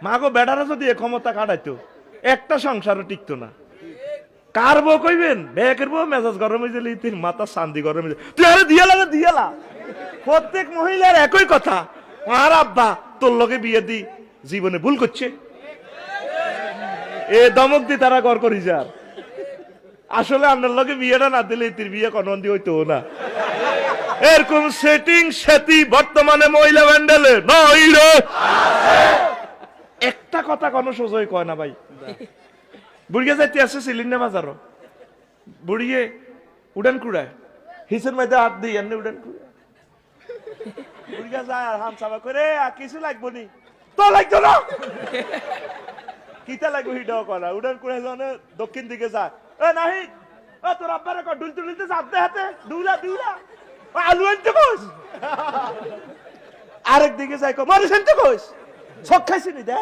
মাগো বেড়ারা যদি এ ক্ষমতা কাটাইতো একটা সংসারও টিকতো না। কার বউ কইবেন, বেকের বউ মেজাজ গরম হয়ে গেলে তুই মাথা শান্তি গরম হয়ে, তুই আরে দিয়ালা। প্রত্যেক মহিলার একই কথা, আর আব্বা তোর লগে বিয়ে দি জীবনে ভুল করছে, এ দমক দি তারা গড় করি যার। আসলে আপনার লগে বিয়েটা না দিলে তোর বিয়ে কনন্দি হইতো না। এরকম সেটিং সেটি বর্তমানে মহিলা ব্যান্ডেলে নই রে। একটা কথা কোনো সোজই কয় না ভাই। বুড়িয়ে যাইতে আসছে সিলিন্ডার বাজারও, বুড়িয়ে উড়ান কুড়ায় হিসের মধ্যে হাত দিই এমনি উড়ান কুড়ায়, বুড়িয়া যায় আর হাম সাবা করে কিছু লাগবো নি, তো লাগতো না কিতা লাগবো হিটাও করা। উড়ান কুড়ায় যখন দক্ষিণ দিকে যায়, এ নাহি ও তোর আব্বার ডুলতে ডুলতে যাতে হাতে দুলা আলু আনতে কোস, আরেক দিকে যাই মারিস আনতে কোস, ছক খাইছিনি দেয় না।